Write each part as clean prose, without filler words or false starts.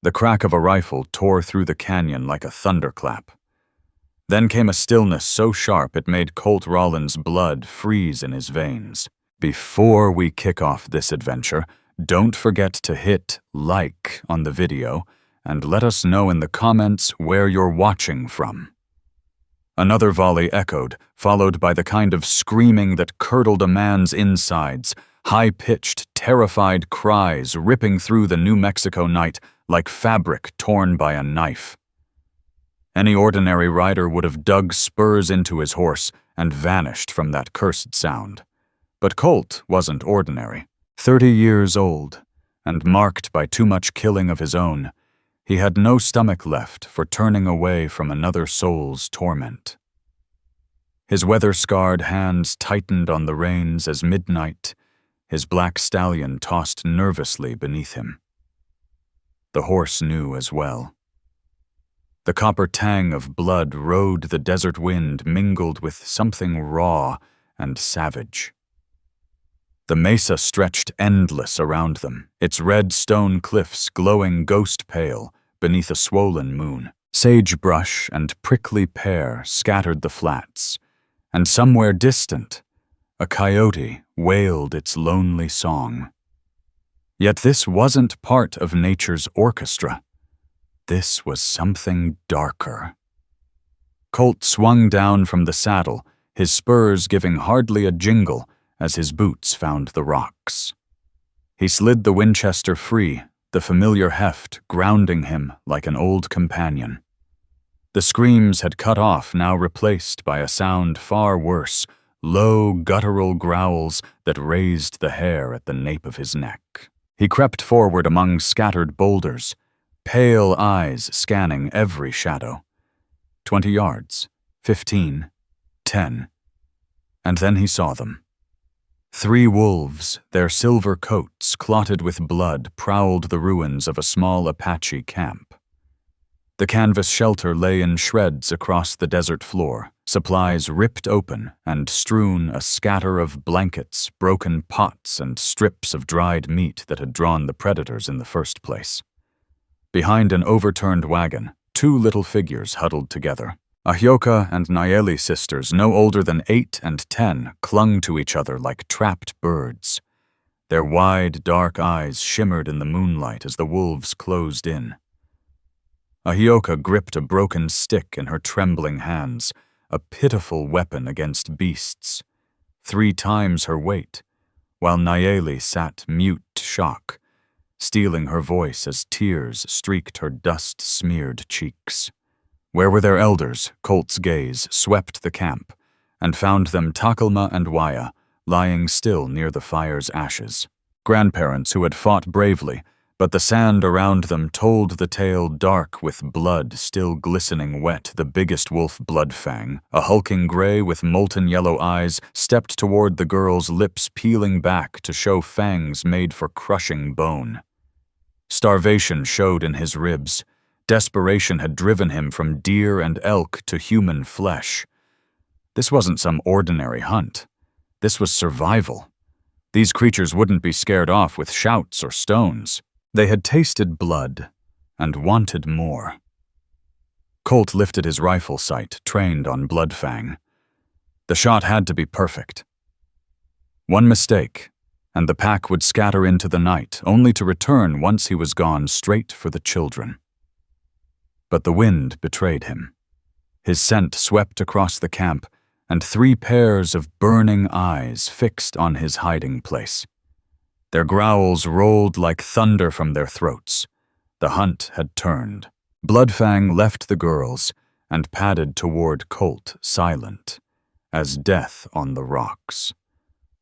The crack of a rifle tore through the canyon like a thunderclap. Then came a stillness so sharp it made Colt Rollins' blood freeze in his veins. Before we kick off this adventure, don't forget to hit like on the video and let us know in the comments where you're watching from. Another volley echoed, followed by the kind of screaming that curdled a man's insides, high-pitched, terrified cries ripping through the New Mexico night like fabric torn by a knife. Any ordinary rider would have dug spurs into his horse and vanished from that cursed sound. But Colt wasn't ordinary. 30 years old, and marked by too much killing of his own, he had no stomach left for turning away from another soul's torment. His weather-scarred hands tightened on the reins as midnight, his black stallion tossed nervously beneath him. The horse knew as well. The copper tang of blood rode the desert wind mingled with something raw and savage. The mesa stretched endless around them, its red stone cliffs glowing ghost-pale beneath a swollen moon. Sagebrush and prickly pear scattered the flats, and somewhere distant, a coyote wailed its lonely song. Yet this wasn't part of nature's orchestra. This was something darker. Colt swung down from the saddle, his spurs giving hardly a jingle as his boots found the rocks. He slid the Winchester free, the familiar heft grounding him like an old companion. The screams had cut off, now replaced by a sound far worse, low, guttural growls that raised the hair at the nape of his neck. He crept forward among scattered boulders, pale eyes scanning every shadow. 20 yards, 15, 10, and then he saw them. 3 wolves, their silver coats clotted with blood, prowled the ruins of a small Apache camp. The canvas shelter lay in shreds across the desert floor, supplies ripped open and strewn a scatter of blankets, broken pots, and strips of dried meat that had drawn the predators in the first place. Behind an overturned wagon, 2 little figures huddled together. Ahyoka and Nayeli sisters, no older than 8 and 10, clung to each other like trapped birds. Their wide, dark eyes shimmered in the moonlight as the wolves closed in. Ahyoka gripped a broken stick in her trembling hands, a pitiful weapon against beasts, 3 times her weight, while Nayeli sat mute shock, stealing her voice as tears streaked her dust-smeared cheeks. Where were their elders? Colt's gaze swept the camp and found them Takalma and Waya lying still near the fire's ashes. Grandparents who had fought bravely, but the sand around them told the tale dark with blood still glistening wet. The biggest wolf, Bloodfang, a hulking gray with molten yellow eyes, stepped toward the girl's lips peeling back to show fangs made for crushing bone. Starvation showed in his ribs. Desperation had driven him from deer and elk to human flesh. This wasn't some ordinary hunt. This was survival. These creatures wouldn't be scared off with shouts or stones. They had tasted blood and wanted more. Colt lifted his rifle sight, trained on Bloodfang. The shot had to be perfect. One mistake, and the pack would scatter into the night, only to return once he was gone straight for the children. But the wind betrayed him. His scent swept across the camp, and 3 pairs of burning eyes fixed on his hiding place. Their growls rolled like thunder from their throats. The hunt had turned. Bloodfang left the girls and padded toward Colt, silent, as death on the rocks.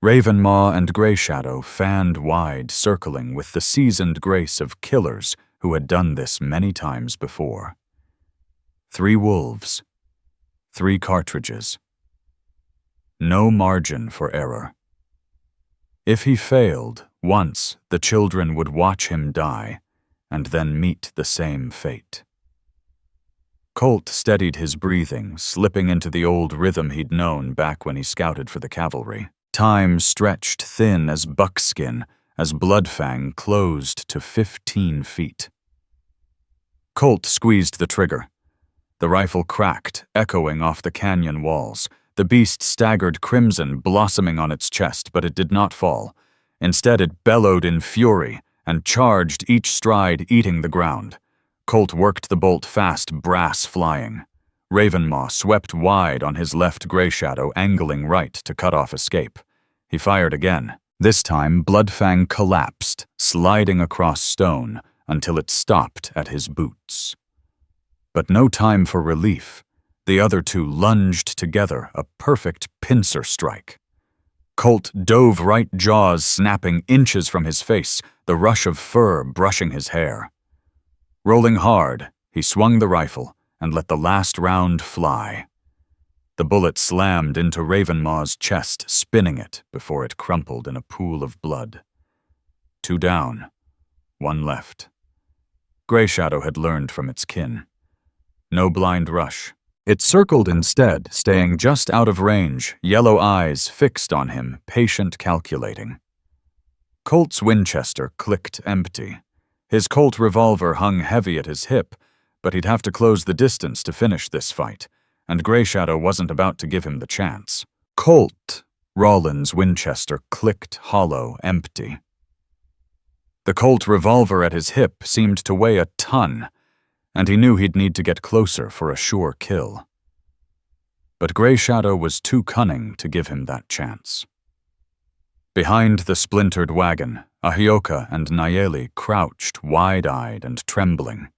Ravenmaw and Greyshadow fanned wide, circling with the seasoned grace of killers who had done this many times before. 3 wolves, 3 cartridges. No margin for error. If he failed, once the children would watch him die, and then meet the same fate. Colt steadied his breathing, slipping into the old rhythm he'd known back when he scouted for the cavalry. Time stretched thin as buckskin as Bloodfang closed to 15 feet. Colt squeezed the trigger. The rifle cracked, echoing off the canyon walls. The beast staggered crimson, blossoming on its chest, but it did not fall. Instead, it bellowed in fury and charged, each stride eating the ground. Colt worked the bolt fast, brass flying. Ravenmaw swept wide on his left gray shadow, angling right to cut off escape. He fired again. This time, Bloodfang collapsed, sliding across stone until it stopped at his boots. But no time for relief. The other two lunged together, a perfect pincer strike. Colt dove right, jaws snapping inches from his face, the rush of fur brushing his hair. Rolling hard, he swung the rifle and let the last round fly. The bullet slammed into Ravenmaw's chest, spinning it before it crumpled in a pool of blood. 2 down, 1 left. Gray Shadow had learned from its kin. No blind rush. It circled instead, staying just out of range, yellow eyes fixed on him, patient, calculating. Colt's Winchester clicked empty. His Colt revolver hung heavy at his hip, but he'd have to close the distance to finish this fight, and Gray Shadow wasn't about to give him the chance. Colt! Rawlins' Winchester clicked hollow, empty. The Colt revolver at his hip seemed to weigh a ton, and he knew he'd need to get closer for a sure kill. But Gray Shadow was too cunning to give him that chance. Behind the splintered wagon, Ahioka and Nayeli crouched, wide-eyed and trembling.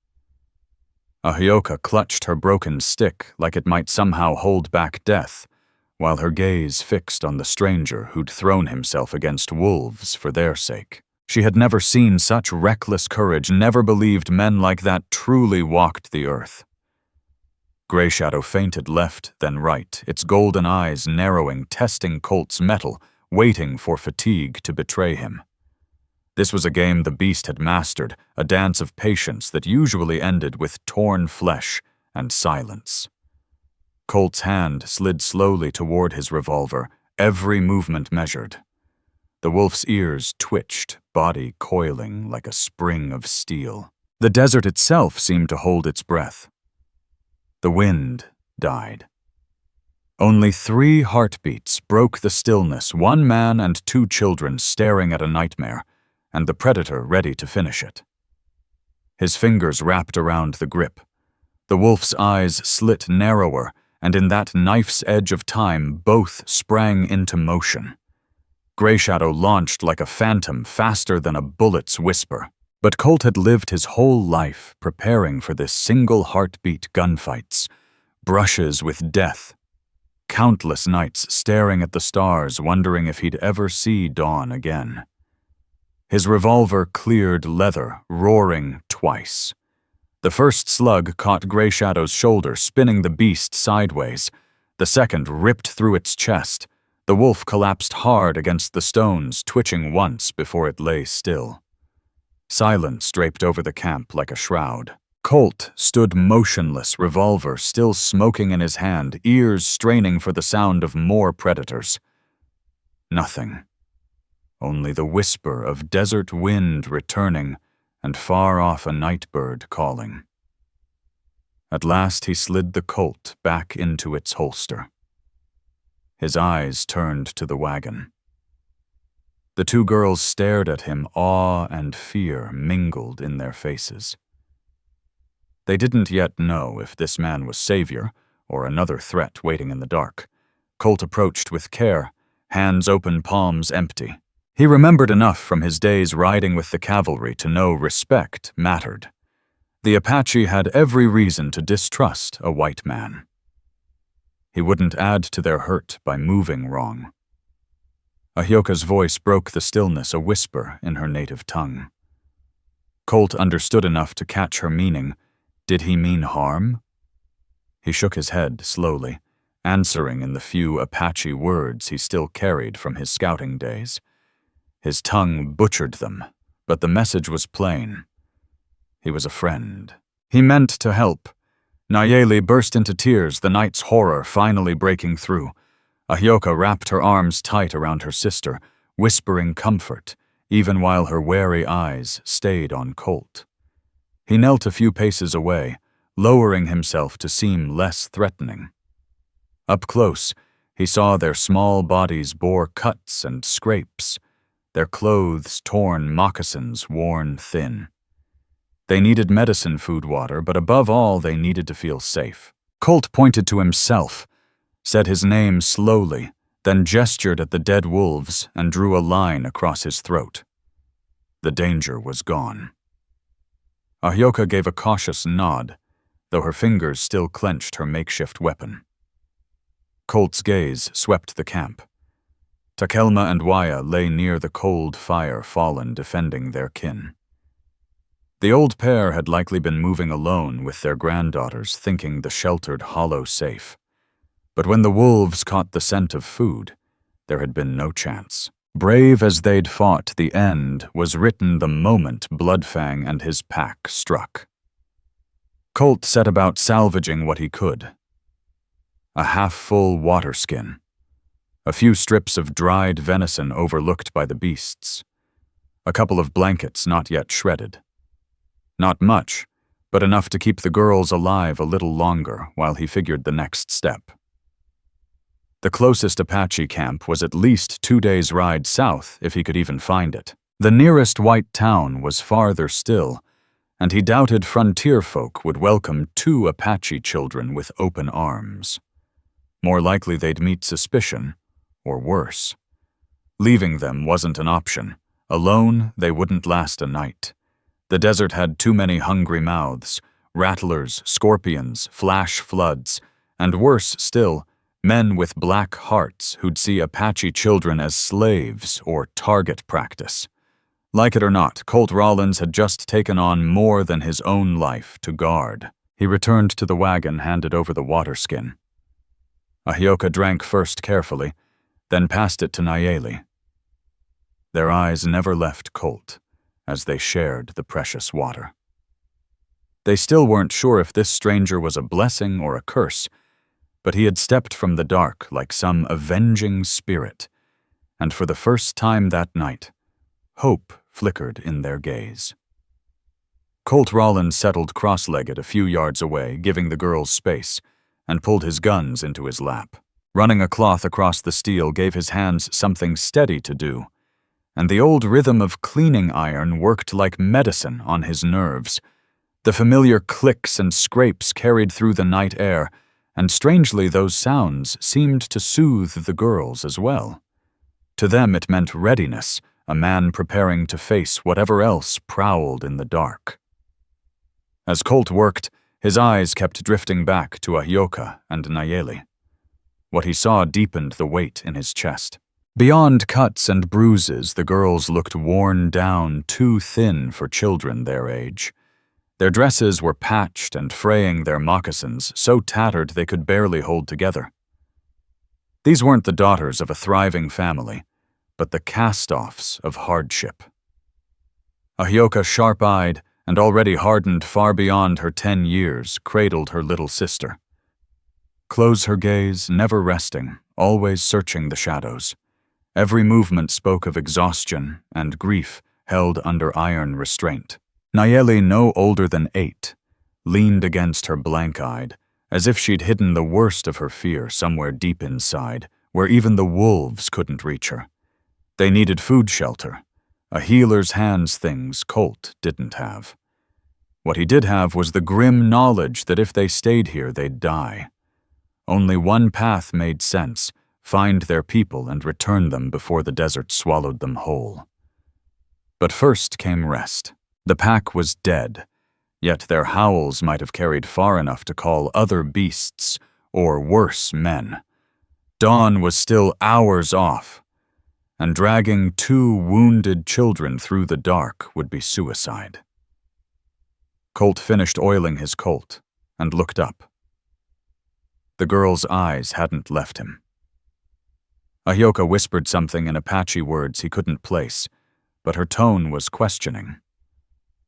Ahioka clutched her broken stick like it might somehow hold back death, while her gaze fixed on the stranger who'd thrown himself against wolves for their sake. She had never seen such reckless courage, never believed men like that truly walked the earth. Gray Shadow feinted left, then right, its golden eyes narrowing, testing Colt's mettle, waiting for fatigue to betray him. This was a game the beast had mastered, a dance of patience that usually ended with torn flesh and silence. Colt's hand slid slowly toward his revolver, every movement measured. The wolf's ears twitched, body coiling like a spring of steel. The desert itself seemed to hold its breath. The wind died. Only 3 heartbeats broke the stillness, 1 man and 2 children staring at a nightmare, and the predator ready to finish it. His fingers wrapped around the grip. The wolf's eyes slit narrower, and in that knife's edge of time, both sprang into motion. Gray Shadow launched like a phantom, faster than a bullet's whisper. But Colt had lived his whole life preparing for this single heartbeat gunfights, brushes with death, countless nights staring at the stars, wondering if he'd ever see dawn again. His revolver cleared leather, roaring twice. The first slug caught Gray Shadow's shoulder, spinning the beast sideways. The second ripped through its chest. The wolf collapsed hard against the stones, twitching once before it lay still. Silence draped over the camp like a shroud. Colt stood motionless, revolver still smoking in his hand, ears straining for the sound of more predators. Nothing. Only the whisper of desert wind returning and far off a night bird calling. At last he slid the Colt back into its holster. His eyes turned to the wagon. The 2 girls stared at him, awe and fear mingled in their faces. They didn't yet know if this man was savior or another threat waiting in the dark. Colt approached with care, hands open, palms empty. He remembered enough from his days riding with the cavalry to know respect mattered. The Apache had every reason to distrust a white man. He wouldn't add to their hurt by moving wrong. Ahioka's voice broke the stillness, a whisper in her native tongue. Colt understood enough to catch her meaning. Did he mean harm? He shook his head slowly, answering in the few Apache words he still carried from his scouting days. His tongue butchered them, but the message was plain. He was a friend. He meant to help. Nayeli burst into tears, the night's horror finally breaking through. Ahioka wrapped her arms tight around her sister, whispering comfort, even while her wary eyes stayed on Colt. He knelt a few paces away, lowering himself to seem less threatening. Up close, he saw their small bodies bore cuts and scrapes, their clothes torn, moccasins worn thin. They needed medicine, food, water, but above all, they needed to feel safe. Colt pointed to himself, said his name slowly, then gestured at the dead wolves and drew a line across his throat. The danger was gone. Ahyoka gave a cautious nod, though her fingers still clenched her makeshift weapon. Colt's gaze swept the camp. Takelma and Waya lay near the cold fire, fallen, defending their kin. The old pair had likely been moving alone with their granddaughters, thinking the sheltered hollow safe. But when the wolves caught the scent of food, there had been no chance. Brave as they'd fought, the end was written the moment Bloodfang and his pack struck. Colt set about salvaging what he could. A half-full water skin, a few strips of dried venison overlooked by the beasts, a couple of blankets not yet shredded. Not much, but enough to keep the girls alive a little longer while he figured the next step. The closest Apache camp was at least 2 days' ride south if he could even find it. The nearest white town was farther still, and he doubted frontier folk would welcome 2 Apache children with open arms. More likely they'd meet suspicion, or worse. Leaving them wasn't an option. Alone, they wouldn't last a night. The desert had too many hungry mouths, rattlers, scorpions, flash floods, and worse still, men with black hearts who'd see Apache children as slaves or target practice. Like it or not, Colt Rawlins had just taken on more than his own life to guard. He returned to the wagon, handed over the water skin. Ahyoka drank first carefully, then passed it to Nayeli. Their eyes never left Colt as they shared the precious water. They still weren't sure if this stranger was a blessing or a curse, but he had stepped from the dark like some avenging spirit, and for the first time that night, hope flickered in their gaze. Colt Rawlins settled cross-legged a few yards away, giving the girls space, and pulled his guns into his lap. Running a cloth across the steel gave his hands something steady to do, and the old rhythm of cleaning iron worked like medicine on his nerves. The familiar clicks and scrapes carried through the night air, and strangely those sounds seemed to soothe the girls as well. To them it meant readiness, a man preparing to face whatever else prowled in the dark. As Colt worked, his eyes kept drifting back to Ahyoka and Nayeli. What he saw deepened the weight in his chest. Beyond cuts and bruises, the girls looked worn down, too thin for children their age. Their dresses were patched and fraying their moccasins, so tattered they could barely hold together. These weren't the daughters of a thriving family, but the cast-offs of hardship. Ahyoka, sharp-eyed and already hardened far beyond her 10 years, cradled her little sister. Close her gaze, never resting, always searching the shadows. Every movement spoke of exhaustion and grief held under iron restraint. Nayeli, no older than 8, leaned against her blank-eyed, as if she'd hidden the worst of her fear somewhere deep inside, where even the wolves couldn't reach her. They needed food shelter, a healer's hands, things Colt didn't have. What he did have was the grim knowledge that if they stayed here, they'd die. Only one path made sense: find their people and return them before the desert swallowed them whole. But first came rest. The pack was dead, yet their howls might have carried far enough to call other beasts, or worse, men. Dawn was still hours off, and dragging 2 wounded children through the dark would be suicide. Colt finished oiling his Colt and looked up. The girl's eyes hadn't left him. Ahyoka whispered something in Apache words he couldn't place, but her tone was questioning.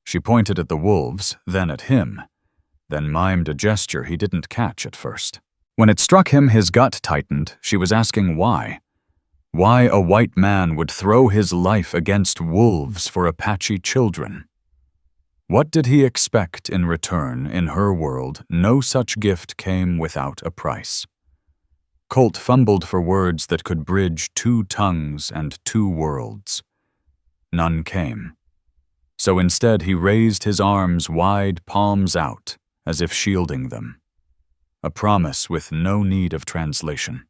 She pointed at the wolves, then at him, then mimed a gesture he didn't catch at first. When it struck him, his gut tightened. She was asking why. Why a white man would throw his life against wolves for Apache children. What did he expect in return? In her world, no such gift came without a price. Colt fumbled for words that could bridge two tongues and two worlds. None came. So instead he raised his arms wide, palms out, as if shielding them. A promise with no need of translation.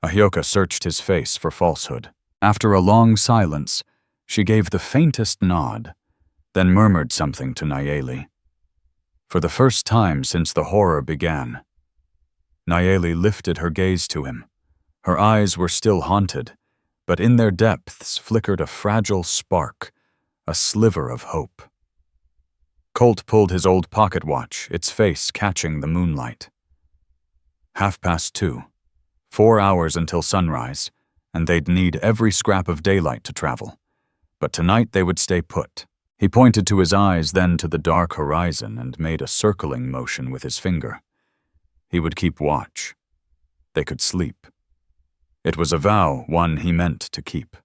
Ahioka searched his face for falsehood. After a long silence, she gave the faintest nod, then murmured something to Nayeli. For the first time since the horror began, Nayeli lifted her gaze to him. Her eyes were still haunted, but in their depths flickered a fragile spark, a sliver of hope. Colt pulled his old pocket watch, its face catching the moonlight. 2:30. 4 hours until sunrise, and they'd need every scrap of daylight to travel. But tonight they would stay put. He pointed to his eyes, then to the dark horizon, and made a circling motion with his finger. He would keep watch. They could sleep. It was a vow, one he meant to keep.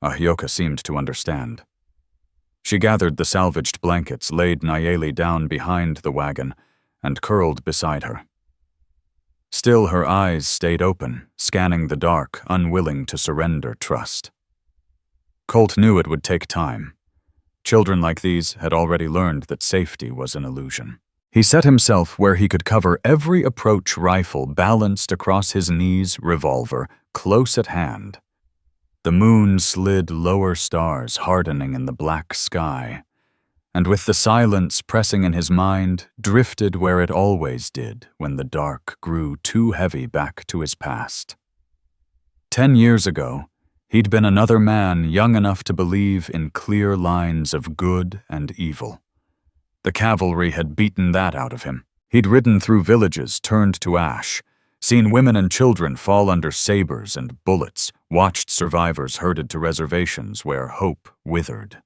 Ahioka seemed to understand. She gathered the salvaged blankets, laid Nayeli down behind the wagon, and curled beside her. Still her eyes stayed open, scanning the dark, unwilling to surrender trust. Colt knew it would take time. Children like these had already learned that safety was an illusion. He set himself where he could cover every approach rifle balanced across his knees, revolver, close at hand. The moon slid lower stars hardening in the black sky, and with the silence pressing in his mind, drifted where it always did when the dark grew too heavy back to his past. 10 years ago, he'd been another man young enough to believe in clear lines of good and evil. The cavalry had beaten that out of him. He'd ridden through villages turned to ash, seen women and children fall under sabers and bullets, watched survivors herded to reservations where hope withered.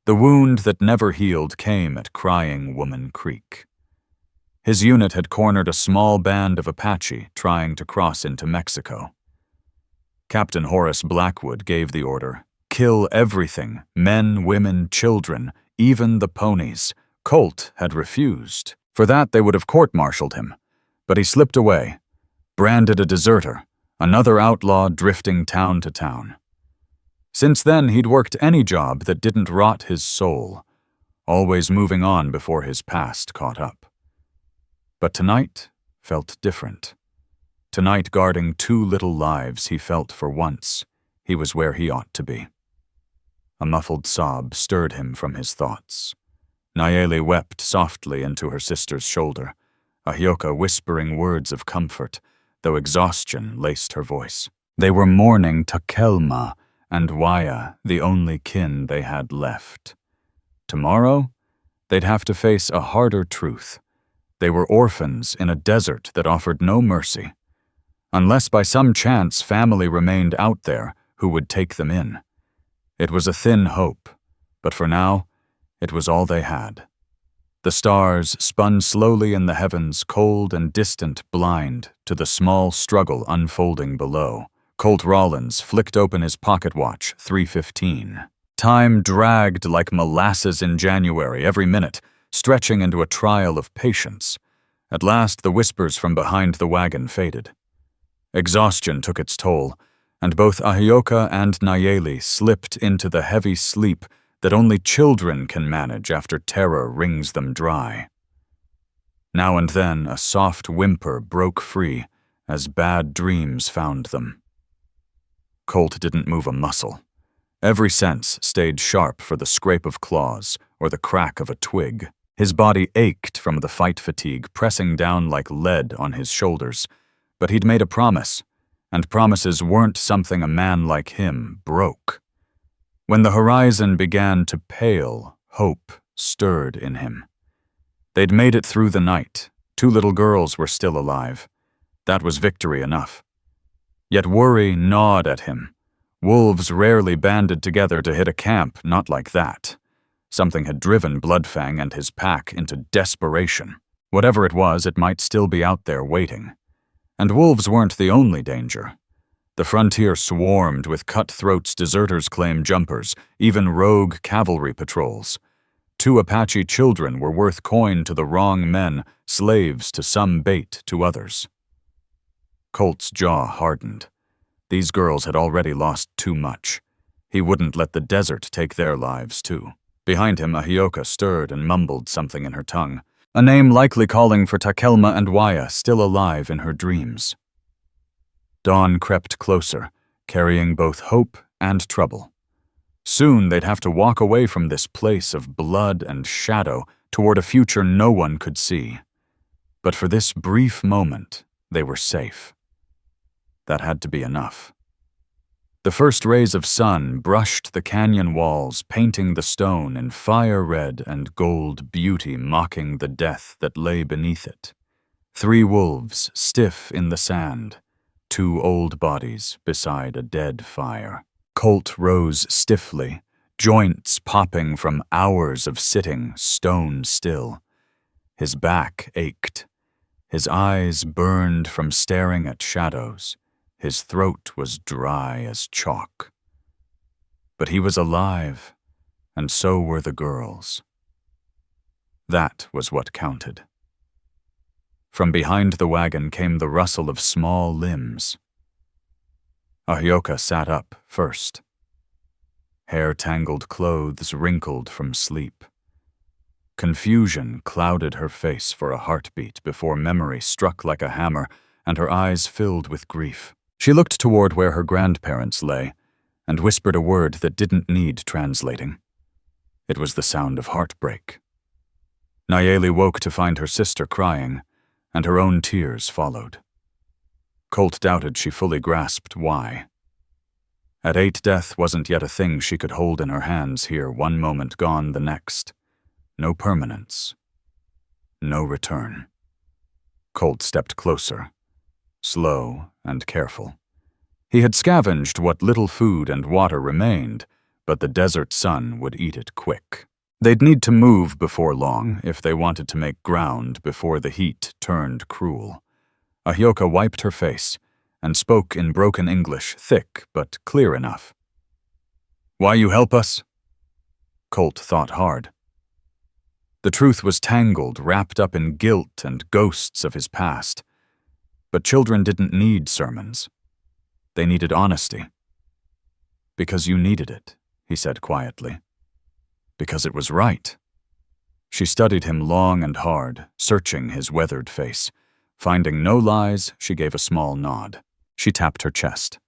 The wound that never healed came at Crying Woman Creek. His unit had cornered a small band of Apache trying to cross into Mexico. Captain Horace Blackwood gave the order, "Kill everything, men, women, children, even the ponies." Colt had refused. For that they would have court-martialed him. But he slipped away, branded a deserter, another outlaw drifting town to town. Since then, he'd worked any job that didn't rot his soul, always moving on before his past caught up. But tonight felt different. Tonight, guarding 2 little lives, he felt for once he was where he ought to be. A muffled sob stirred him from his thoughts. Nayeli wept softly into her sister's shoulder, Ahioka whispering words of comfort, though exhaustion laced her voice. They were mourning Takelma and Waya, the only kin they had left. Tomorrow, they'd have to face a harder truth. They were orphans in a desert that offered no mercy. Unless by some chance family remained out there who would take them in. It was a thin hope, but for now, it was all they had. The stars spun slowly in the heavens, cold and distant, blind to the small struggle unfolding below. Colt Rollins flicked open his pocket watch, 3:15. Time dragged like molasses in January, every minute, stretching into a trial of patience. At last, the whispers from behind the wagon faded. Exhaustion took its toll, and both Ahioka and Nayeli slipped into the heavy sleep that only children can manage after terror wrings them dry. Now and then, a soft whimper broke free as bad dreams found them. Colt didn't move a muscle. Every sense stayed sharp for the scrape of claws or the crack of a twig. His body ached from the fight fatigue pressing down like lead on his shoulders, but he'd made a promise, and promises weren't something a man like him broke. When the horizon began to pale, hope stirred in him. They'd made it through the night. 2 little girls were still alive. That was victory enough. Yet worry gnawed at him. Wolves rarely banded together to hit a camp, not like that. Something had driven Bloodfang and his pack into desperation. Whatever it was, it might still be out there waiting. And wolves weren't the only danger. The frontier swarmed with cutthroats, deserters' claim jumpers, even rogue cavalry patrols. 2 Apache children were worth coin to the wrong men, slaves to some, bait to others. Colt's jaw hardened. These girls had already lost too much. He wouldn't let the desert take their lives, too. Behind him, Ahioka stirred and mumbled something in her tongue, a name likely calling for Takelma and Waya, still alive in her dreams. Dawn crept closer, carrying both hope and trouble. Soon they'd have to walk away from this place of blood and shadow toward a future no one could see. But for this brief moment, they were safe. That had to be enough. The first rays of sun brushed the canyon walls, painting the stone in fire-red and gold beauty, mocking the death that lay beneath it. 3 wolves, stiff in the sand, 2 old bodies beside a dead fire. Colt rose stiffly, joints popping from hours of sitting stone still. His back ached. His eyes burned from staring at shadows. His throat was dry as chalk. But he was alive, and so were the girls. That was what counted. From behind the wagon came the rustle of small limbs. Ahioka sat up first. Hair-tangled clothes wrinkled from sleep. Confusion clouded her face for a heartbeat before memory struck like a hammer and her eyes filled with grief. She looked toward where her grandparents lay and whispered a word that didn't need translating. It was the sound of heartbreak. Nayeli woke to find her sister crying, and her own tears followed. Colt doubted she fully grasped why. At 8, death wasn't yet a thing she could hold in her hands here, one moment gone the next. No permanence. No return. Colt stepped closer, slow and careful. He had scavenged what little food and water remained, but the desert sun would eat it quick. They'd need to move before long if they wanted to make ground before the heat turned cruel. Ahioka wiped her face and spoke in broken English, thick but clear enough. "Why you help us?" Colt thought hard. The truth was tangled, wrapped up in guilt and ghosts of his past. But children didn't need sermons. They needed honesty. "Because you needed it," he said quietly. "Because it was right." She studied him long and hard, searching his weathered face. Finding no lies, she gave a small nod. She tapped her chest.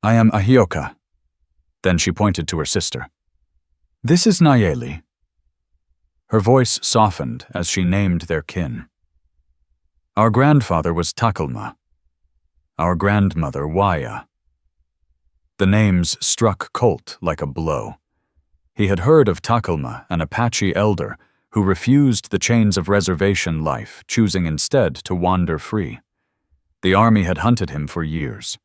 "I am Ahioka." Then she pointed to her sister. "This is Nayeli." Her voice softened as she named their kin. "Our grandfather was Takelma. Our grandmother, Waya." The names struck Colt like a blow. He had heard of Takelma, an Apache elder, who refused the chains of reservation life, choosing instead to wander free. The army had hunted him for years.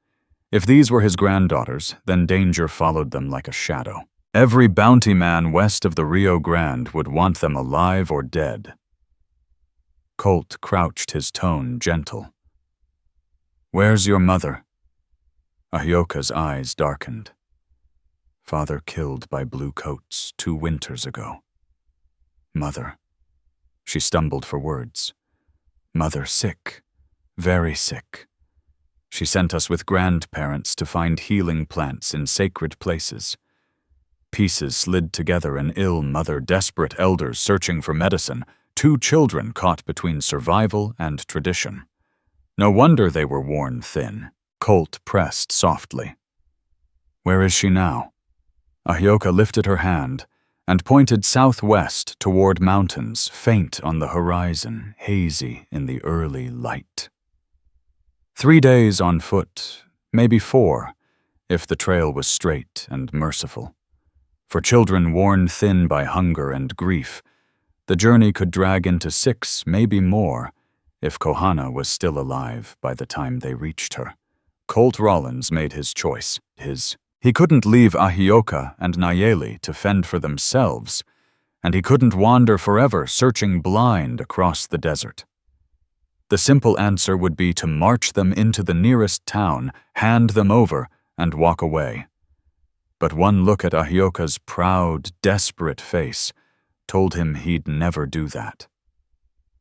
If these were his granddaughters, then danger followed them like a shadow. Every bounty man west of the Rio Grande would want them alive or dead. Colt crouched, his tone gentle. "Where's your mother?" Ahioka's eyes darkened. "Father killed by blue coats 2 winters ago. Mother." She stumbled for words. "Mother sick, very sick. She sent us with grandparents to find healing plants in sacred places. Pieces slid together, an ill mother, desperate elders searching for medicine, 2 children caught between survival and tradition. No wonder they were worn thin." Colt pressed softly. "Where is she now?" Ahioka lifted her hand and pointed southwest toward mountains, faint on the horizon, hazy in the early light. 3 days on foot, maybe 4, if the trail was straight and merciful. For children worn thin by hunger and grief, the journey could drag into 6, maybe more, if Kohana was still alive by the time they reached her. Colt Rollins made his choice. He couldn't leave Ahioka and Nayeli to fend for themselves, and he couldn't wander forever searching blind across the desert. The simple answer would be to march them into the nearest town, hand them over, and walk away. But one look at Ahioka's proud, desperate face told him he'd never do that.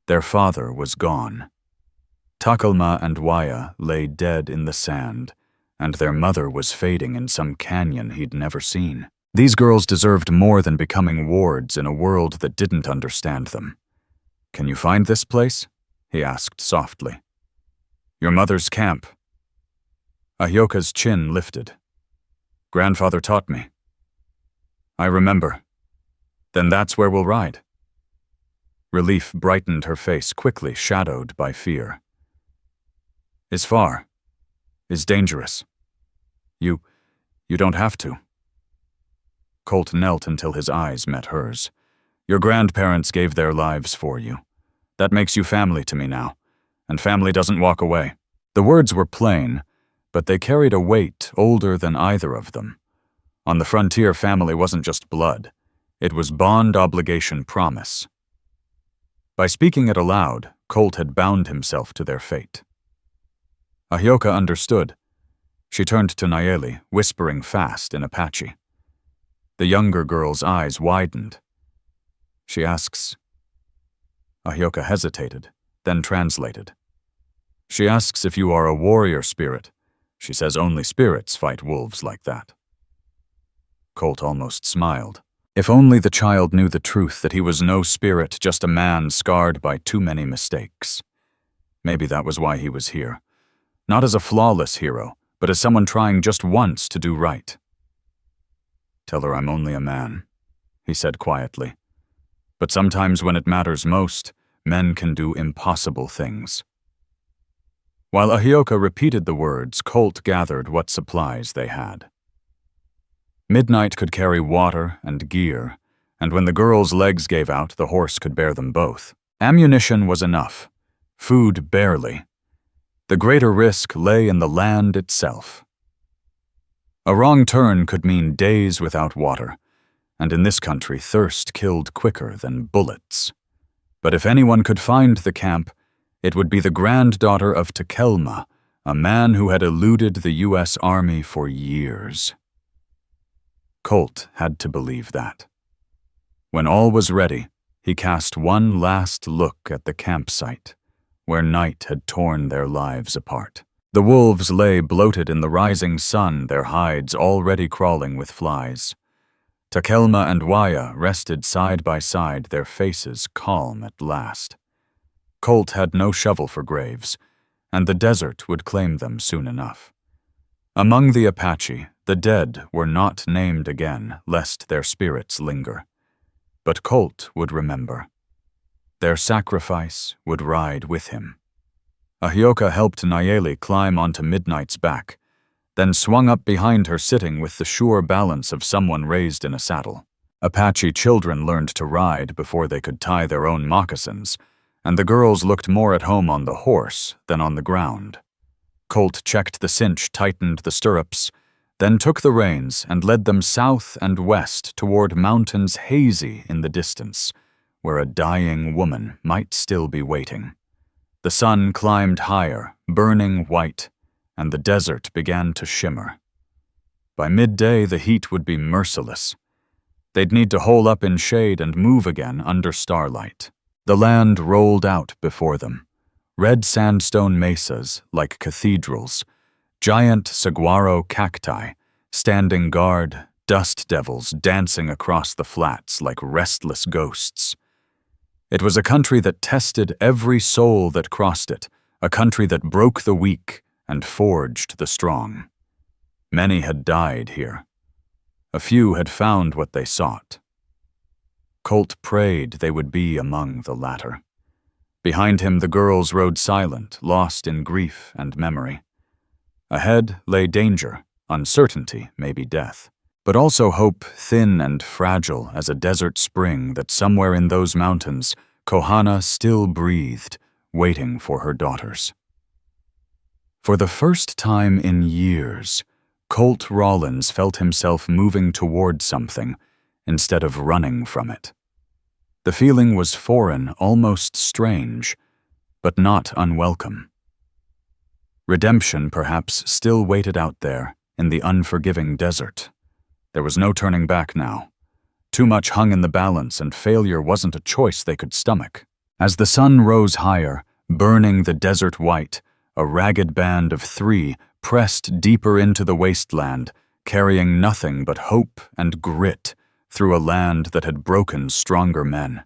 Their father was gone. Takelma and Waya lay dead in the sand, and their mother was fading in some canyon he'd never seen. These girls deserved more than becoming wards in a world that didn't understand them. "Can you find this place?" he asked softly. "Your mother's camp." Ahioka's chin lifted. "Grandfather taught me." "I remember. Then that's where we'll ride." Relief brightened her face, quickly shadowed by fear. "Is far. Is dangerous. You don't have to." Colt knelt until his eyes met hers. "Your grandparents gave their lives for you. That makes you family to me now, and family doesn't walk away." The words were plain, but they carried a weight older than either of them. On the frontier, family wasn't just blood. It was bond, obligation, promise. By speaking it aloud, Colt had bound himself to their fate. Ahioka understood. She turned to Nayeli, whispering fast in Apache. The younger girl's eyes widened. She asks. Ahioka hesitated, then translated. "She asks if you are a warrior spirit. She says only spirits fight wolves like that." Colt almost smiled. If only the child knew the truth, that he was no spirit, just a man scarred by too many mistakes. Maybe that was why he was here. Not as a flawless hero, but as someone trying just once to do right. "Tell her I'm only a man," he said quietly. "But sometimes when it matters most, men can do impossible things." While Ahioka repeated the words, Colt gathered what supplies they had. Midnight could carry water and gear, and when the girl's legs gave out, the horse could bear them both. Ammunition was enough, food barely. The greater risk lay in the land itself. A wrong turn could mean days without water, and in this country thirst killed quicker than bullets. But if anyone could find the camp, it would be the granddaughter of Takelma, a man who had eluded the U.S. Army for years. Colt had to believe that. When all was ready, he cast one last look at the campsite, where night had torn their lives apart. The wolves lay bloated in the rising sun, their hides already crawling with flies. Takelma and Waya rested side by side, their faces calm at last. Colt had no shovel for graves, and the desert would claim them soon enough. Among the Apache, the dead were not named again, lest their spirits linger. But Colt would remember. Their sacrifice would ride with him. Ahioka helped Nayeli climb onto Midnight's back, then swung up behind her, sitting with the sure balance of someone raised in a saddle. Apache children learned to ride before they could tie their own moccasins, and the girls looked more at home on the horse than on the ground. Colt checked the cinch, tightened the stirrups, then took the reins and led them south and west toward mountains hazy in the distance, where a dying woman might still be waiting. The sun climbed higher, burning white, and the desert began to shimmer. By midday, the heat would be merciless. They'd need to hole up in shade and move again under starlight. The land rolled out before them. Red sandstone mesas like cathedrals, giant saguaro cacti, standing guard, dust devils dancing across the flats like restless ghosts. It was a country that tested every soul that crossed it, a country that broke the weak and forged the strong. Many had died here. A few had found what they sought. Colt prayed they would be among the latter. Behind him, the girls rode silent, lost in grief and memory. Ahead lay danger, uncertainty, maybe death, but also hope, thin and fragile as a desert spring that somewhere in those mountains, Kohana still breathed, waiting for her daughters. For the first time in years, Colt Rollins felt himself moving toward something instead of running from it. The feeling was foreign, almost strange, but not unwelcome. Redemption, perhaps, still waited out there in the unforgiving desert. There was no turning back now. Too much hung in the balance, and failure wasn't a choice they could stomach. As the sun rose higher, burning the desert white, a ragged band of 3 pressed deeper into the wasteland, carrying nothing but hope and grit through a land that had broken stronger men.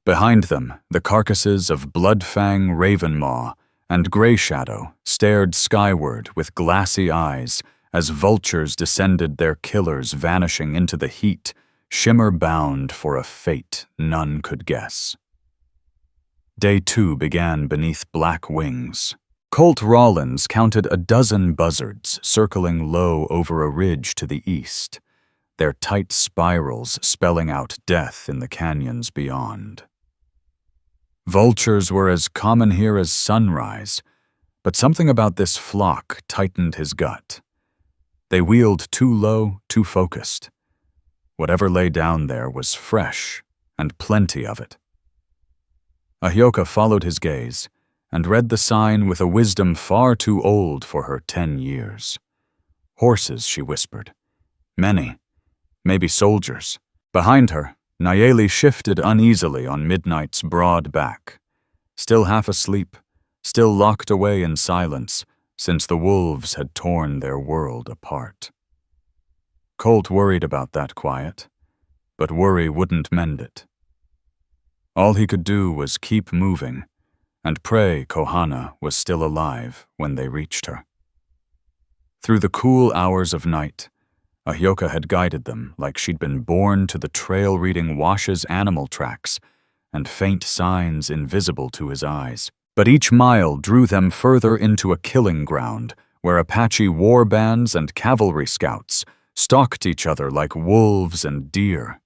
Behind them, the carcasses of Bloodfang Ravenmaw and Greyshadow stared skyward with glassy eyes as vultures descended their killers, vanishing into the heat, shimmer-bound for a fate none could guess. Day 2 began beneath black wings. Colt Rawlins counted a dozen buzzards circling low over a ridge to the east, their tight spirals spelling out death in the canyons beyond. Vultures were as common here as sunrise, but something about this flock tightened his gut. They wheeled too low, too focused. Whatever lay down there was fresh, and plenty of it. Ahyoka followed his gaze, and read the sign with a wisdom far too old for her 10 years. Horses, she whispered. Many. Maybe soldiers. Behind her, Nayeli shifted uneasily on Midnight's broad back. Still half asleep, still locked away in silence, since the wolves had torn their world apart. Colt worried about that quiet, but worry wouldn't mend it. All he could do was keep moving, and pray Kohana was still alive when they reached her. Through the cool hours of night, Ahyoka had guided them like she'd been born to the trail reading Wash's animal tracks and faint signs invisible to his eyes. But each mile drew them further into a killing ground where Apache war bands and cavalry scouts stalked each other like wolves and deer.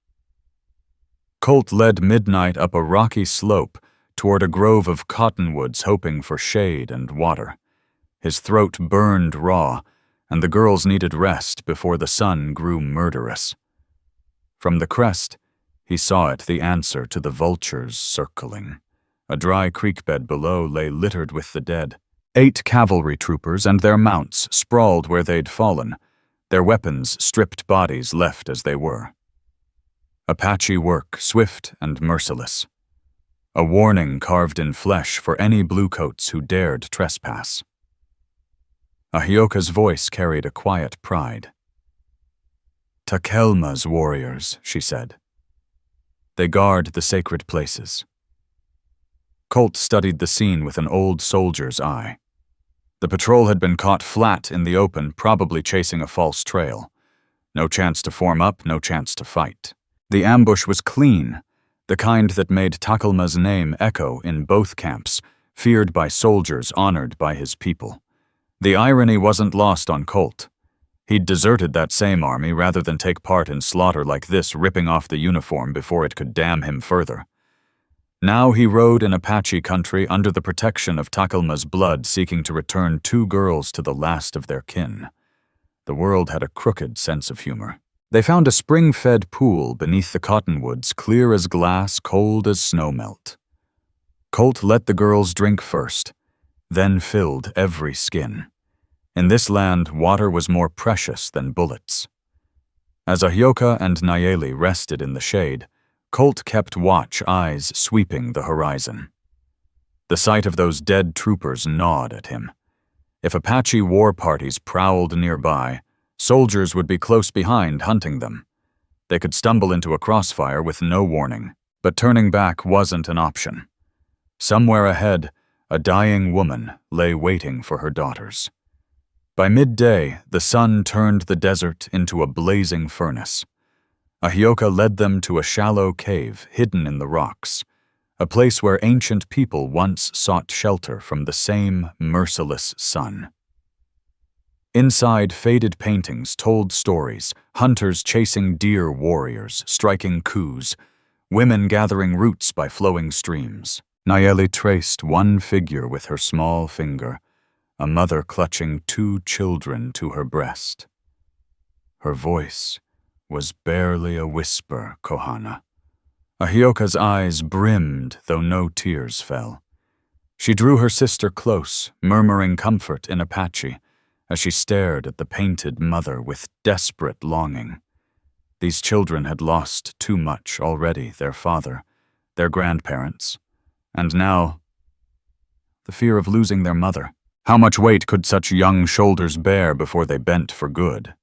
Colt led Midnight up a rocky slope toward a grove of cottonwoods, hoping for shade and water. His throat burned raw, and the girls needed rest before the sun grew murderous. From the crest, he saw it, the answer to the vultures circling. A dry creek bed below lay littered with the dead. 8 cavalry troopers and their mounts sprawled where they'd fallen, their weapons stripped bodies left as they were. Apache work, swift and merciless. A warning carved in flesh for any bluecoats who dared trespass. Ahyoka's voice carried a quiet pride. Takelma's warriors, she said. They guard the sacred places. Colt studied the scene with an old soldier's eye. The patrol had been caught flat in the open, probably chasing a false trail. No chance to form up, no chance to fight. The ambush was clean, the kind that made Takelma's name echo in both camps, feared by soldiers, honored by his people. The irony wasn't lost on Colt. He'd deserted that same army rather than take part in slaughter like this, ripping off the uniform before it could damn him further. Now he rode in Apache country under the protection of Takelma's blood, seeking to return 2 girls to the last of their kin. The world had a crooked sense of humor. They found a spring-fed pool beneath the cottonwoods, clear as glass, cold as snowmelt. Colt let the girls drink first, then filled every skin. In this land, water was more precious than bullets. As Ahyoka and Nayeli rested in the shade, Colt kept watch, eyes sweeping the horizon. The sight of those dead troopers gnawed at him. If Apache war parties prowled nearby, soldiers would be close behind hunting them. They could stumble into a crossfire with no warning, but turning back wasn't an option. Somewhere ahead, a dying woman lay waiting for her daughters. By midday, the sun turned the desert into a blazing furnace. Ahyoka led them to a shallow cave hidden in the rocks, a place where ancient people once sought shelter from the same merciless sun. Inside, faded paintings told stories, hunters chasing deer, warriors striking coups, women gathering roots by flowing streams. Nayeli traced one figure with her small finger, a mother clutching 2 children to her breast. Her voice was barely a whisper, Kohana. Ahyoka's eyes brimmed, though no tears fell. She drew her sister close, murmuring comfort in Apache, as she stared at the painted mother with desperate longing. These children had lost too much already, their father, their grandparents, and now the fear of losing their mother. How much weight could such young shoulders bear before they bent for good?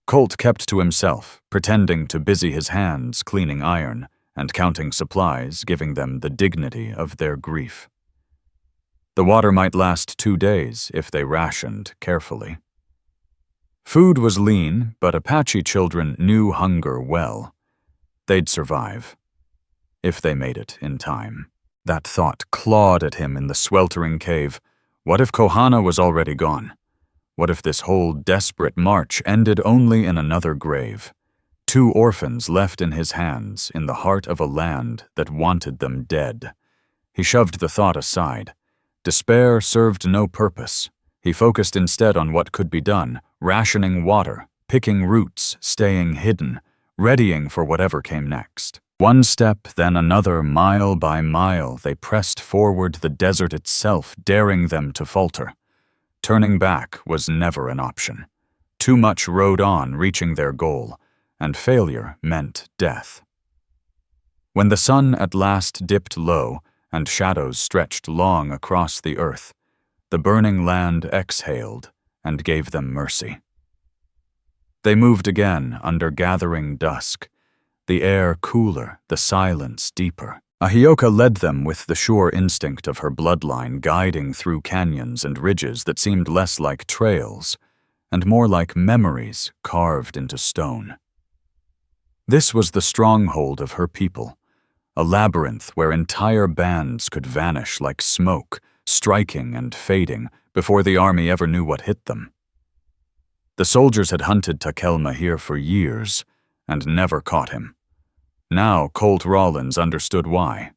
Colt kept to himself, pretending to busy his hands cleaning iron and counting supplies, giving them the dignity of their grief. The water might last 2 days if they rationed carefully. Food was lean, but Apache children knew hunger well. They'd survive, if they made it in time. That thought clawed at him in the sweltering cave. What if Kohana was already gone? What if this whole desperate march ended only in another grave? 2 orphans left in his hands in the heart of a land that wanted them dead. He shoved the thought aside. Despair served no purpose. He focused instead on what could be done, rationing water, picking roots, staying hidden, readying for whatever came next. One step, then another, mile by mile, they pressed forward, the desert itself daring them to falter. Turning back was never an option. Too much rode on, reaching their goal, and failure meant death. When the sun at last dipped low and shadows stretched long across the earth, the burning land exhaled and gave them mercy. They moved again under gathering dusk, the air cooler, the silence deeper. Ahioka led them with the sure instinct of her bloodline, guiding through canyons and ridges that seemed less like trails and more like memories carved into stone. This was the stronghold of her people, a labyrinth where entire bands could vanish like smoke, striking and fading before the army ever knew what hit them. The soldiers had hunted Takelma here for years and never caught him. Now Colt Rawlins understood why.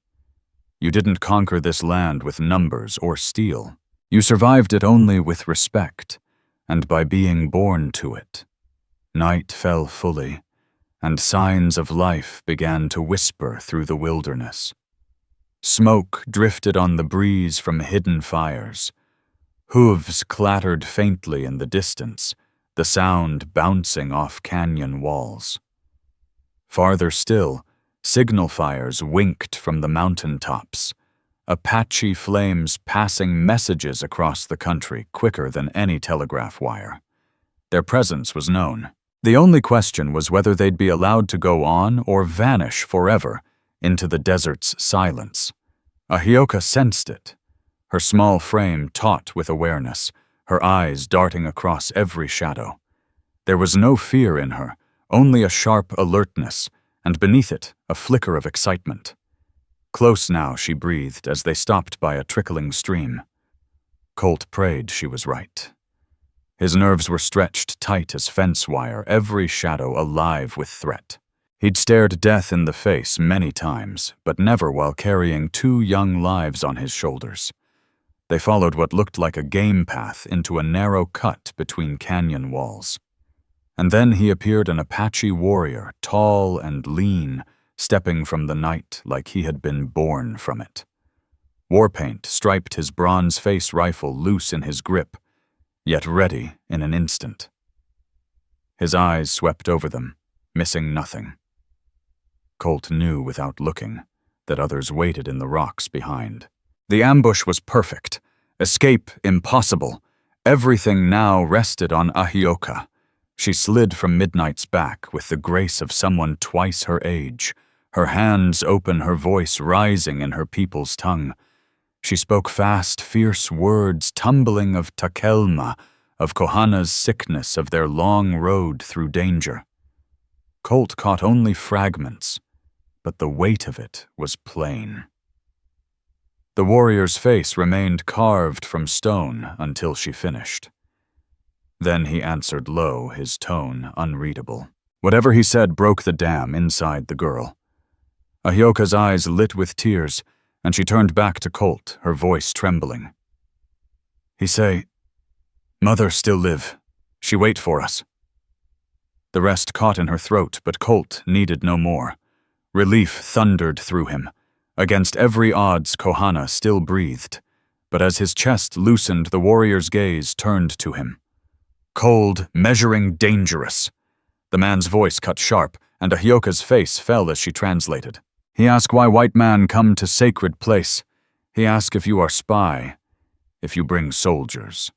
You didn't conquer this land with numbers or steel. You survived it only with respect, and by being born to it. Night fell fully, and signs of life began to whisper through the wilderness. Smoke drifted on the breeze from hidden fires. Hooves clattered faintly in the distance, the sound bouncing off canyon walls. Farther still, signal fires winked from the mountain tops, Apache flames passing messages across the country quicker than any telegraph wire. Their presence was known. The only question was whether they'd be allowed to go on or vanish forever into the desert's silence. Ahioka sensed it, her small frame taut with awareness, her eyes darting across every shadow. There was no fear in her, only a sharp alertness, and beneath it, a flicker of excitement. Close now, she breathed as they stopped by a trickling stream. Colt prayed she was right. His nerves were stretched tight as fence wire, every shadow alive with threat. He'd stared death in the face many times, but never while carrying 2 young lives on his shoulders. They followed what looked like a game path into a narrow cut between canyon walls. And then he appeared an Apache warrior, tall and lean, stepping from the night like he had been born from it. War paint striped his bronze face rifle loose in his grip, yet ready in an instant. His eyes swept over them, missing nothing. Colt knew without looking that others waited in the rocks behind. The ambush was perfect, escape impossible. Everything now rested on Ahioka. She slid from Midnight's back with the grace of someone twice her age, her hands open, her voice rising in her people's tongue. She spoke fast, fierce words, tumbling of Takelma, of Kohana's sickness, of their long road through danger. Colt caught only fragments, but the weight of it was plain. The warrior's face remained carved from stone until she finished. Then he answered low, his tone unreadable. Whatever he said broke the dam inside the girl. Ahioka's eyes lit with tears, and she turned back to Colt, her voice trembling. He say, "Mother still live. She wait for us." The rest caught in her throat, but Colt needed no more. Relief thundered through him. Against every odds, Kohana still breathed, but as his chest loosened, the warrior's gaze turned to him. Cold, measuring, dangerous. The man's voice cut sharp, and Ahyoka's face fell as she translated. He ask why white man come to sacred place. He ask if you are spy, if you bring soldiers.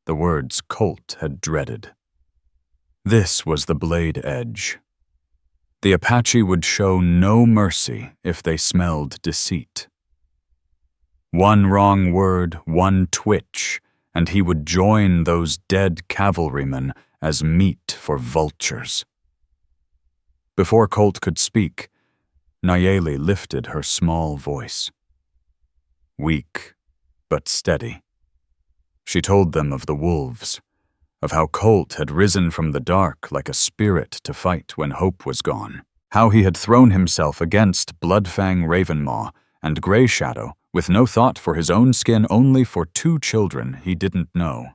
The words Colt had dreaded. This was the blade edge. The Apache would show no mercy if they smelled deceit. One wrong word, one twitch, and he would join those dead cavalrymen as meat for vultures. Before Colt could speak, Nayeli lifted her small voice. Weak, but steady. She told them of the wolves, of how Colt had risen from the dark like a spirit to fight when hope was gone, how he had thrown himself against Bloodfang Ravenmaw and Grey Shadow with no thought for his own skin, only for 2 children he didn't know.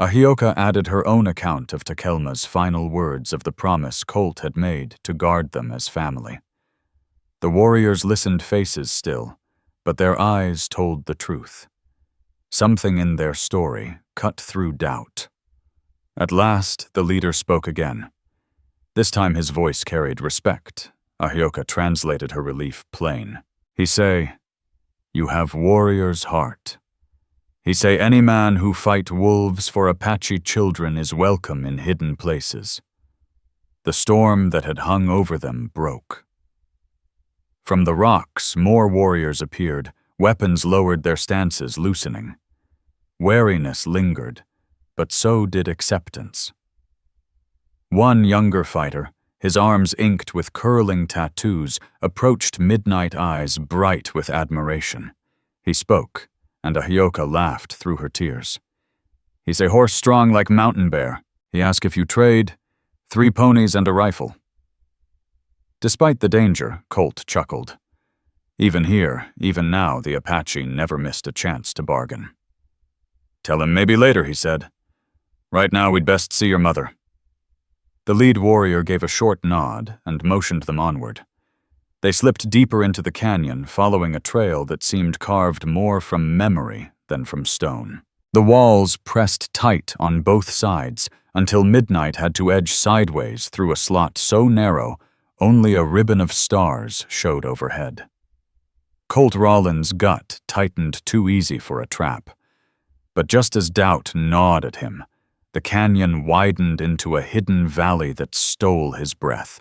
Ahyoka added her own account of Takelma's final words of the promise Colt had made to guard them as family. The warriors listened, faces still, but their eyes told the truth. Something in their story cut through doubt. At last, the leader spoke again. This time his voice carried respect. Ahyoka translated her relief plain. He say, "You have warrior's heart." He say, "Any man who fight wolves for Apache children is welcome in hidden places." The storm that had hung over them broke. From the rocks, more warriors appeared, weapons lowered their stances, loosening. Wariness lingered, but so did acceptance. One younger fighter, his arms inked with curling tattoos, approached Midnight Eyes bright with admiration. He spoke, and Ahyoka laughed through her tears. He say, "Horse strong like mountain bear." He ask if you trade, 3 ponies and a rifle. Despite the danger, Colt chuckled. Even here, even now, the Apache never missed a chance to bargain. "Tell him maybe later," he said. "Right now we'd best see your mother." The lead warrior gave a short nod and motioned them onward. They slipped deeper into the canyon, following a trail that seemed carved more from memory than from stone. The walls pressed tight on both sides until Midnight had to edge sideways through a slot so narrow only a ribbon of stars showed overhead. Colt Rawlins' gut tightened too easy for a trap. But just as doubt gnawed at him, the canyon widened into a hidden valley that stole his breath.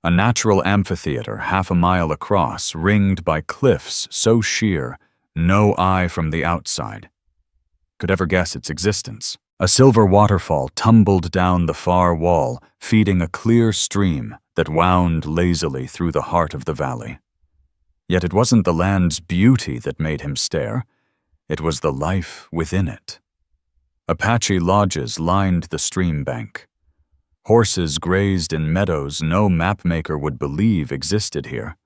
A natural amphitheater 1/2 mile across, ringed by cliffs so sheer no eye from the outside could ever guess its existence. A silver waterfall tumbled down the far wall, feeding a clear stream that wound lazily through the heart of the valley. Yet it wasn't the land's beauty that made him stare. It was the life within it. Apache lodges lined the stream bank. Horses grazed in meadows no mapmaker would believe existed here.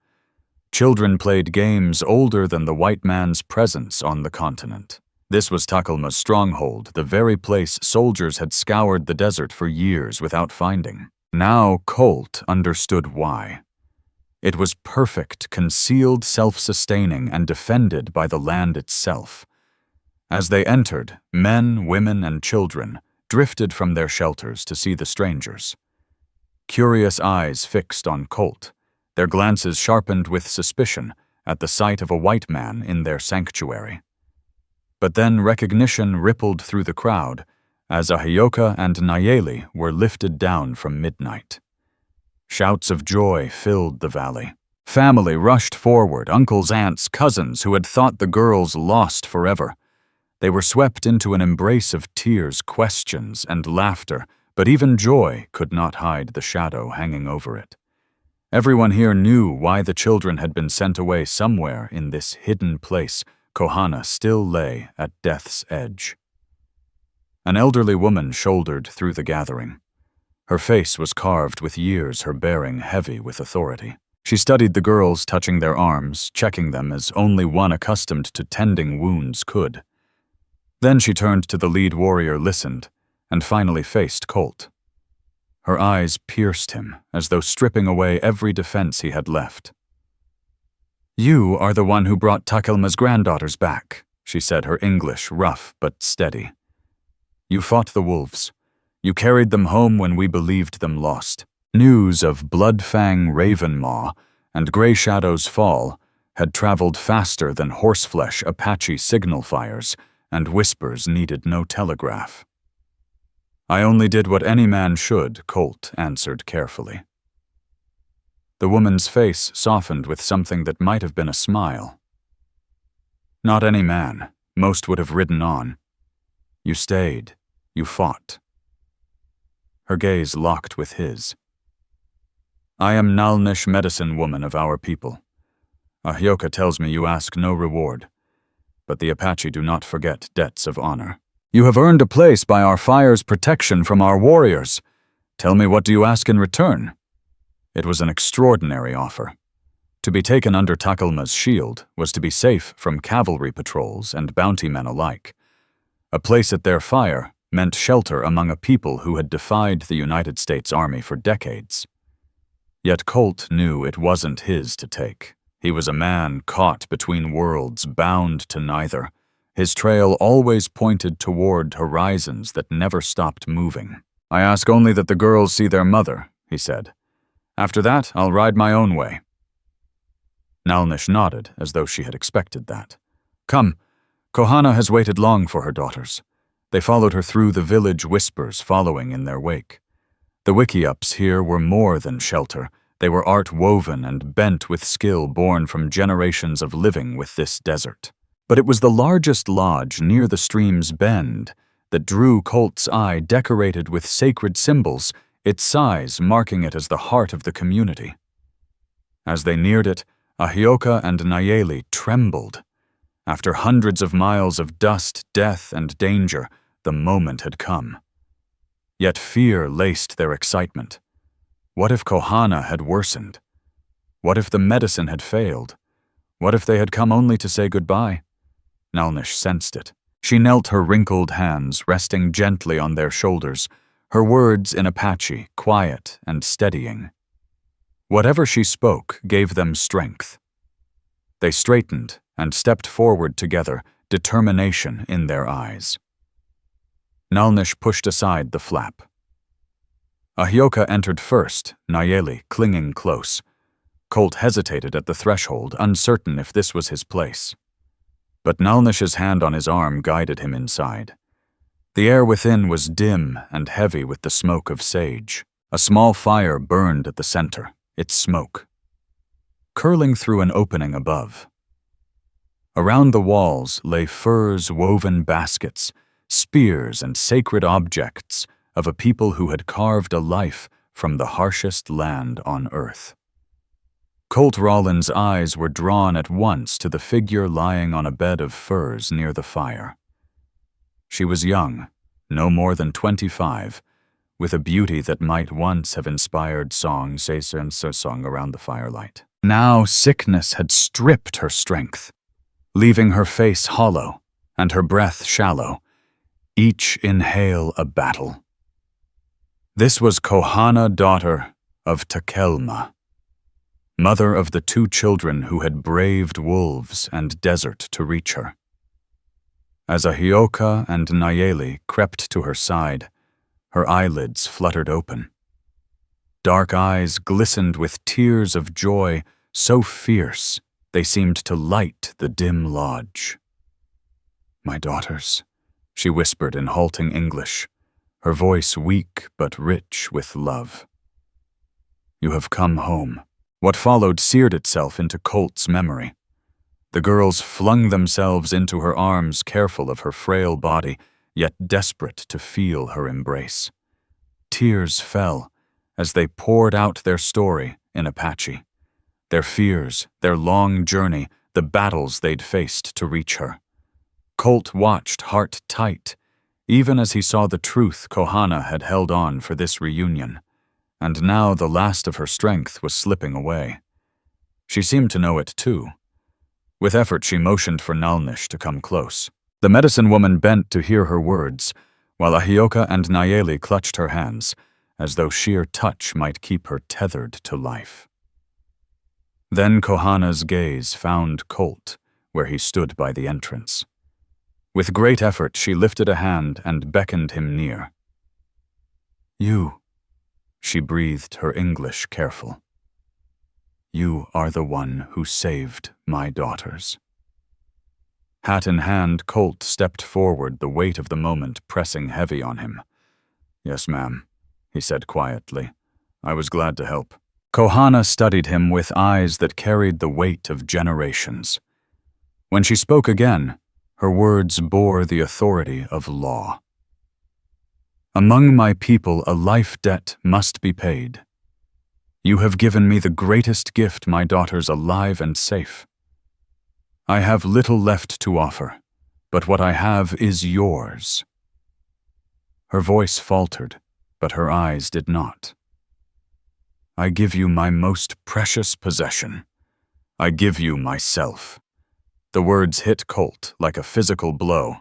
Children played games older than the white man's presence on the continent. This was Takelma's stronghold, the very place soldiers had scoured the desert for years without finding. Now Colt understood why. It was perfect, concealed, self-sustaining, and defended by the land itself. As they entered, men, women, and children drifted from their shelters to see the strangers. Curious eyes fixed on Colt, their glances sharpened with suspicion at the sight of a white man in their sanctuary. But then recognition rippled through the crowd as Ahyoka and Nayeli were lifted down from Midnight. Shouts of joy filled the valley. Family rushed forward, uncles, aunts, cousins who had thought the girls lost forever. They were swept into an embrace of tears, questions, and laughter, but even joy could not hide the shadow hanging over it. Everyone here knew why the children had been sent away. Somewhere in this hidden place, Kohana still lay at death's edge. An elderly woman shouldered through the gathering. Her face was carved with years, her bearing heavy with authority. She studied the girls, touching their arms, checking them as only one accustomed to tending wounds could. Then she turned to the lead warrior, listened, and finally faced Colt. Her eyes pierced him, as though stripping away every defense he had left. You are the one who brought Takelma's granddaughters back, she said, her English rough but steady. You fought the wolves. You carried them home when we believed them lost. News of Bloodfang Ravenmaw and Grey Shadow's fall had traveled faster than horseflesh Apache signal fires, and whispers needed no telegraph. I only did what any man should, Colt answered carefully. The woman's face softened with something that might have been a smile. Not any man. Most would have ridden on. You stayed. You fought. Her gaze locked with his. I am Nalnish medicine woman of our people. Ahyoka tells me you ask no reward, but the Apache do not forget debts of honor. You have earned a place by our fire's protection from our warriors. Tell me, what do you ask in return? It was an extraordinary offer. To be taken under Takelma's shield was to be safe from cavalry patrols and bounty men alike. A place at their fire meant shelter among a people who had defied the United States Army for decades. Yet Colt knew it wasn't his to take. He was a man caught between worlds, bound to neither. His trail always pointed toward horizons that never stopped moving. I ask only that the girls see their mother, he said. After that, I'll ride my own way. Nalnish nodded, as though she had expected that. Come, Kohana has waited long for her daughters. They followed her through the village, whispers following in their wake. The wiki-ups here were more than shelter. They were art woven and bent with skill born from generations of living with this desert. But it was the largest lodge near the stream's bend that drew Colt's eye, decorated with sacred symbols, its size marking it as the heart of the community. As they neared it, Ahyoka and Nayeli trembled. After hundreds of miles of dust, death, and danger, the moment had come. Yet fear laced their excitement. What if Kohana had worsened? What if the medicine had failed? What if they had come only to say goodbye? Nalnish sensed it. She knelt, her wrinkled hands resting gently on their shoulders, her words in Apache, quiet and steadying. Whatever she spoke gave them strength. They straightened and stepped forward together, determination in their eyes. Nalnish pushed aside the flap. Ahyoka entered first, Nayeli clinging close. Colt hesitated at the threshold, uncertain if this was his place. But Nalnish's hand on his arm guided him inside. The air within was dim and heavy with the smoke of sage. A small fire burned at the center, its smoke curling through an opening above. Around the walls lay furs, woven baskets, spears, and sacred objects of a people who had carved a life from the harshest land on earth. Colt Rawlins' eyes were drawn at once to the figure lying on a bed of furs near the fire. She was young, no more than 25, with a beauty that might once have inspired song around the firelight. Now sickness had stripped her strength, leaving her face hollow and her breath shallow, each inhale a battle. This was Kohana, daughter of Takelma, mother of the 2 children who had braved wolves and desert to reach her. As Ahyoka and Nayeli crept to her side, her eyelids fluttered open. Dark eyes glistened with tears of joy, so fierce they seemed to light the dim lodge. My daughters, she whispered in halting English, her voice weak but rich with love. You have come home. What followed seared itself into Colt's memory. The girls flung themselves into her arms, careful of her frail body, yet desperate to feel her embrace. Tears fell as they poured out their story in Apache, their fears, their long journey, the battles they'd faced to reach her. Colt watched, heart tight, even as he saw the truth Kohana had held on for this reunion, and now the last of her strength was slipping away. She seemed to know it too. With effort, she motioned for Nalnish to come close. The medicine woman bent to hear her words, while Ahyoka and Nayeli clutched her hands, as though sheer touch might keep her tethered to life. Then Kohana's gaze found Colt, where he stood by the entrance. With great effort, she lifted a hand and beckoned him near. "You," she breathed, her English careful. "You are the one who saved my daughters." Hat in hand, Colt stepped forward, the weight of the moment pressing heavy on him. "Yes, ma'am," he said quietly. "I was glad to help." Kohana studied him with eyes that carried the weight of generations. When she spoke again, her words bore the authority of law. "Among my people, a life debt must be paid. You have given me the greatest gift, my daughters alive and safe. I have little left to offer, but what I have is yours." Her voice faltered, but her eyes did not. "I give you my most precious possession. I give you myself." The words hit Colt like a physical blow.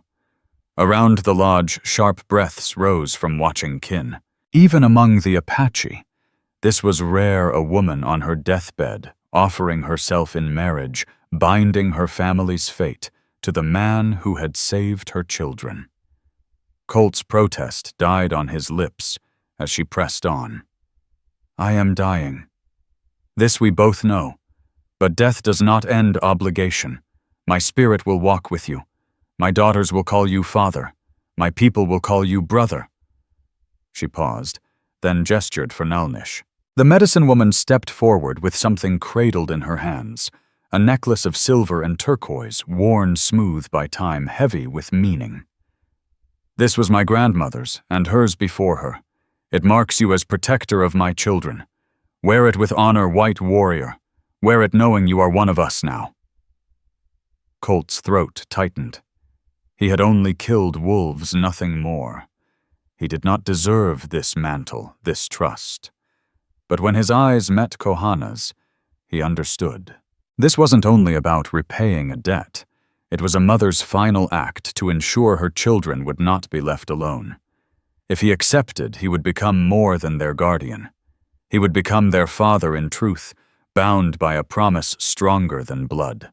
Around the lodge, sharp breaths rose from watching kin. Even among the Apache, this was rare, a woman on her deathbed, offering herself in marriage, binding her family's fate to the man who had saved her children. Colt's protest died on his lips as she pressed on. "I am dying. This we both know, but death does not end obligation. My spirit will walk with you. My daughters will call you father. My people will call you brother." She paused, then gestured for Nalnish. The medicine woman stepped forward with something cradled in her hands, a necklace of silver and turquoise, worn smooth by time, heavy with meaning. "This was my grandmother's, and hers before her. It marks you as protector of my children. Wear it with honor, white warrior. Wear it knowing you are one of us now." Colt's throat tightened. He had only killed wolves, nothing more. He did not deserve this mantle, this trust. But when his eyes met Kohana's, he understood. This wasn't only about repaying a debt. It was a mother's final act to ensure her children would not be left alone. If he accepted, he would become more than their guardian. He would become their father in truth, bound by a promise stronger than blood.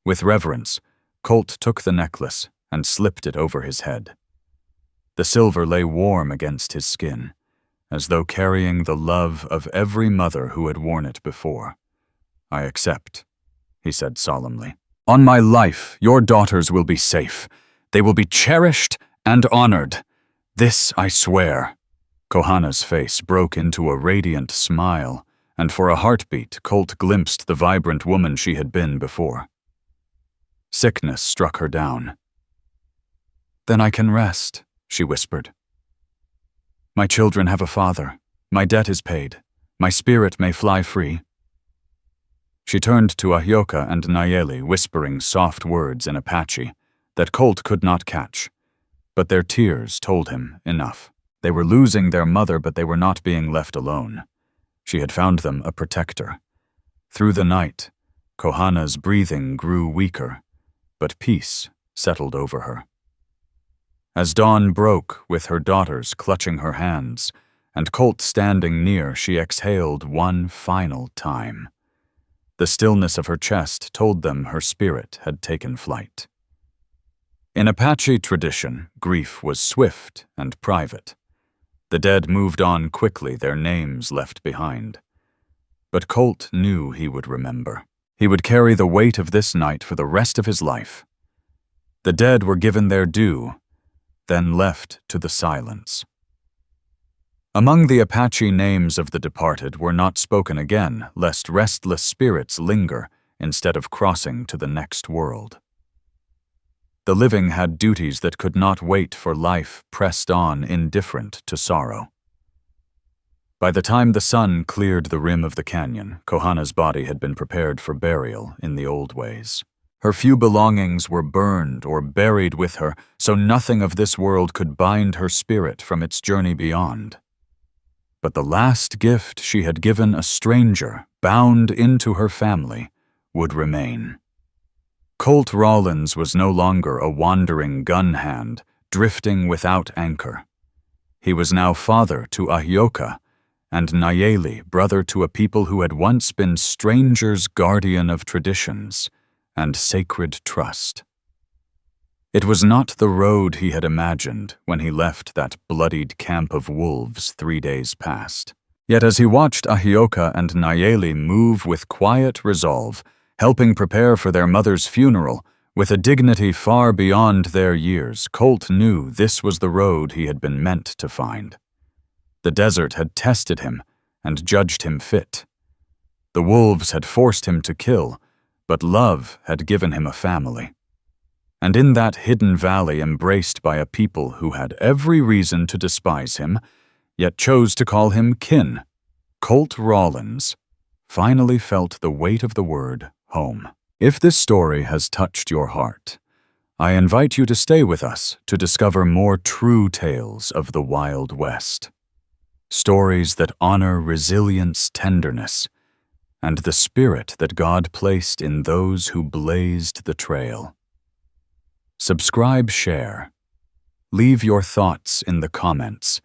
With reverence, Colt took the necklace and slipped it over his head. The silver lay warm against his skin, as though carrying the love of every mother who had worn it before. "I accept," he said solemnly. "On my life, your daughters will be safe. They will be cherished and honored. This I swear." Kohana's face broke into a radiant smile, and for a heartbeat, Colt glimpsed the vibrant woman she had been before. Sickness struck her down. "Then I can rest," she whispered. "My children have a father. My debt is paid. My spirit may fly free." She turned to Ahyoka and Nayeli, whispering soft words in Apache that Colt could not catch, but their tears told him enough. They were losing their mother, but they were not being left alone. She had found them a protector. Through the night, Kohana's breathing grew weaker, but peace settled over her. As dawn broke, with her daughters clutching her hands, and Colt standing near, she exhaled one final time. The stillness of her chest told them her spirit had taken flight. In Apache tradition, grief was swift and private. The dead moved on quickly, their names left behind. But Colt knew he would remember. He would carry the weight of this night for the rest of his life. The dead were given their due, then left to the silence. Among the Apache names of the departed were not spoken again, lest restless spirits linger instead of crossing to the next world. The living had duties that could not wait, for life pressed on indifferent to sorrow. By the time the sun cleared the rim of the canyon, Kohana's body had been prepared for burial in the old ways. Her few belongings were burned or buried with her, so nothing of this world could bind her spirit from its journey beyond. But the last gift she had given a stranger, bound into her family, would remain. Colt Rawlins was no longer a wandering gun hand, drifting without anchor. He was now father to Ahyoka and Nayeli, brother to a people who had once been strangers, guardian of traditions and sacred trust. It was not the road he had imagined when he left that bloodied camp of wolves 3 days past. Yet as he watched Ahioka and Nayeli move with quiet resolve, helping prepare for their mother's funeral, with a dignity far beyond their years, Colt knew this was the road he had been meant to find. The desert had tested him and judged him fit. The wolves had forced him to kill, but love had given him a family. And in that hidden valley embraced by a people who had every reason to despise him, yet chose to call him kin, Colt Rawlins finally felt the weight of the word home. If this story has touched your heart, I invite you to stay with us to discover more true tales of the Wild West. Stories that honor resilience, tenderness, and the spirit that God placed in those who blazed the trail. Subscribe, share, leave your thoughts in the comments,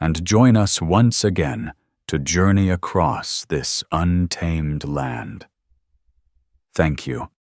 and join us once again to journey across this untamed land. Thank you.